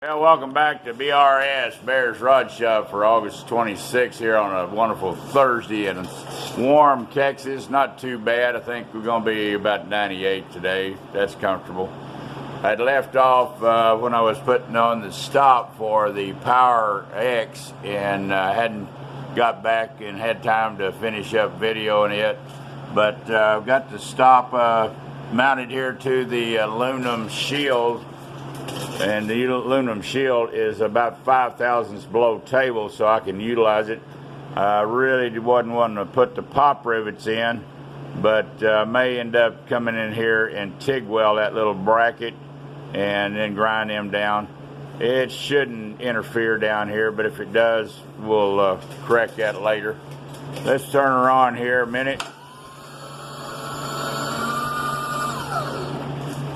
Well, welcome back to BRS, Bears Rod Shop, for August 26th here on a wonderful Thursday in warm Texas. Not too bad. I think we're going to be about 98 today. That's comfortable. I'd left off when I was putting on the stop for the Power X and hadn't got back and had time to finish up videoing it. But I've got the stop mounted here to the aluminum shield. And the aluminum shield is about 5 thousandths below table, so I can utilize it. I really wasn't wanting to put the pop rivets in, but may end up coming in here and TIG weld that little bracket and then grind them down. It shouldn't interfere down here, but if it does, we'll correct that later. Let's turn her on here a minute.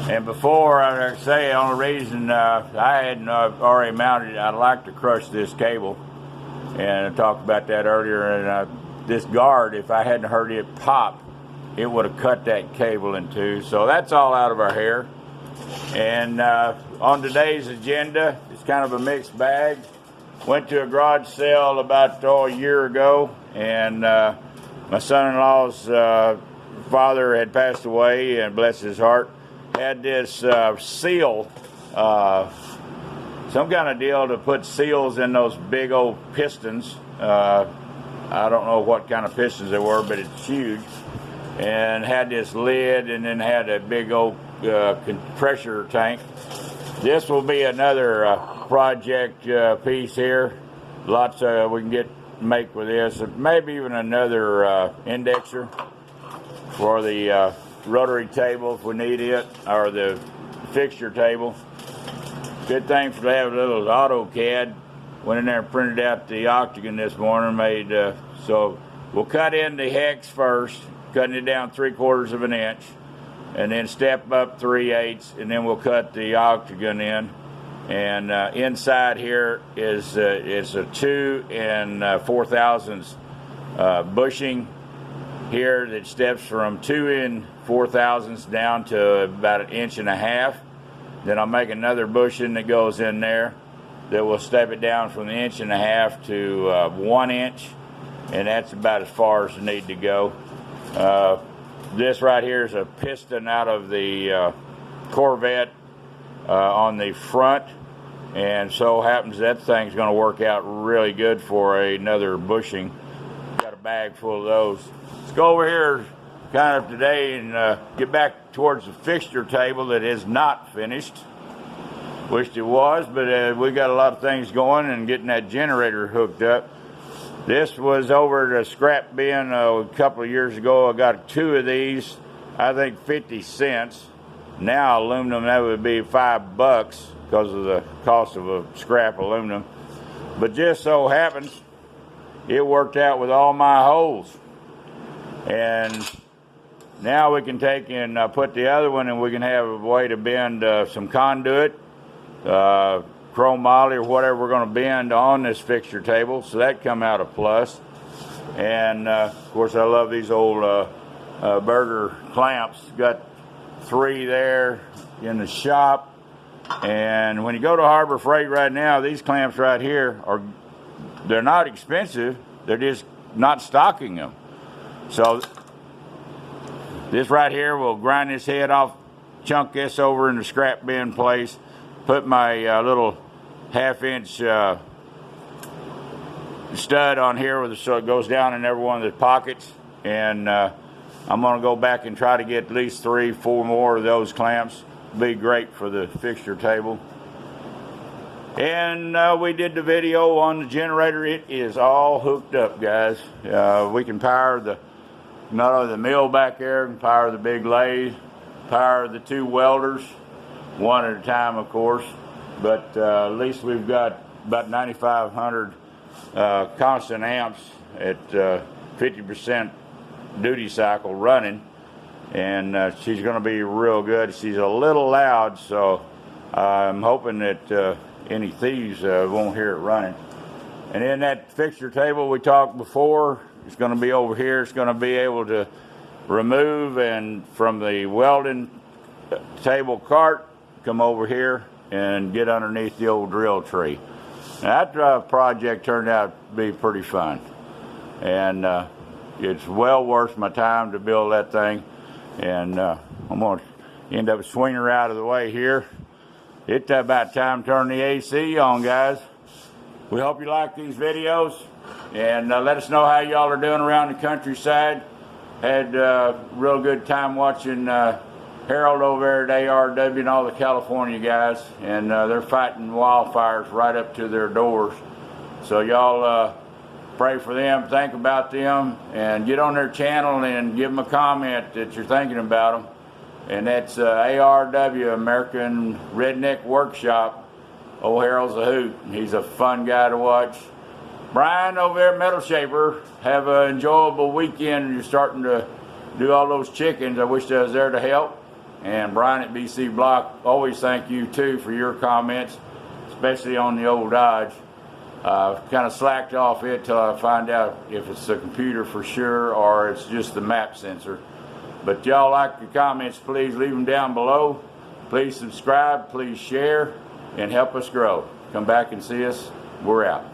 And before I say, the only reason I hadn't already mounted it, I'd like to crush this cable. And I talked about that earlier. And this guard, if I hadn't heard it pop, it would have cut that cable in two. So that's all out of our hair. And on today's agenda, it's kind of a mixed bag. Went to a garage sale about a year ago, and my son-in-law's father had passed away, and bless his heart. Had this seal, some kind of deal to put seals in those big old pistons. I don't know what kind of pistons they were, but it's huge. And had this lid, and then had a big old pressure tank. This will be another project piece here. Lots we can make with this. Maybe even another indexer for the rotary table if we need it, or the fixture table. Good thing to have a little AutoCAD. Went in there and printed out the octagon this morning. So we'll cut in the hex first, cutting it down 3/4 of an inch, and then step up 3/8, and then we'll cut the octagon in. And inside here is a 2 4 thousandths bushing here that steps from 2 4 thousandths down to about 1.5 inches. Then I'll make another bushing that goes in there that will step it down from the 1.5 inches to 1 inch, and that's about as far as I need to go. This right here is a piston out of the Corvette on the front, and so happens that thing's going to work out really good for another bushing. Got a bag full of those. Let's go over here kind of today and get back towards the fixture table that is not finished. Wished it was, but we got a lot of things going and getting that generator hooked up. This was over at a scrap bin a couple of years ago. I got 2 of these, I think 50 cents. Now aluminum, that would be $5 because of the cost of a scrap aluminum. But just so happens, it worked out with all my holes. And now we can take and put the other one, and we can have a way to bend some conduit, chrome moly, or whatever we're going to bend on this fixture table. So that come out a plus. And of course, I love these old Berger clamps. Got 3 there in the shop. And when you go to Harbor Freight right now, these clamps right here they're not expensive. They're just not stocking them. So this right here will grind this head off, chunk this over in the scrap bin place, put my little 1/2 inch stud on here so it goes down in every one of the pockets. And I'm going to go back and try to get at least 3, 4 more of those clamps. Be great for the fixture table. And we did the video on the generator. It is all hooked up, guys. We can power not only the mill back there, we can power the big lathe, power the 2 welders, one at a time, of course. But at least we've got about 9,500 constant amps at 50% duty cycle running. And she's going to be real good. She's a little loud, so I'm hoping that any thieves won't hear it running. And then that fixture table we talked before, it's going to be over here. It's going to be able to remove and from the welding table cart, come over here and get underneath the old drill tree. Now, that project turned out to be pretty fun, and it's well worth my time to build that thing. And I'm going to end up swinging her out of the way here. It's about time to turn the AC on, guys. We hope you like these videos, and let us know how y'all are doing around the countryside. Had a real good time watching Harold over there at ARW and all the California guys, and they're fighting wildfires right up to their doors. So y'all pray for them, think about them, and get on their channel and give them a comment that you're thinking about them. And that's ARW, American Redneck Workshop. Old Harold's a hoot. He's a fun guy to watch. Brian over there at Metal Shaper, have an enjoyable weekend. You're starting to do all those chickens. I wish I was there to help. And Brian at BC Block, always thank you too for your comments, especially on the old Dodge. Kind of slacked off it till I find out if it's the computer for sure or it's just the map sensor. But y'all like your comments, please leave them down below. Please subscribe, please share, and help us grow. Come back and see us. We're out.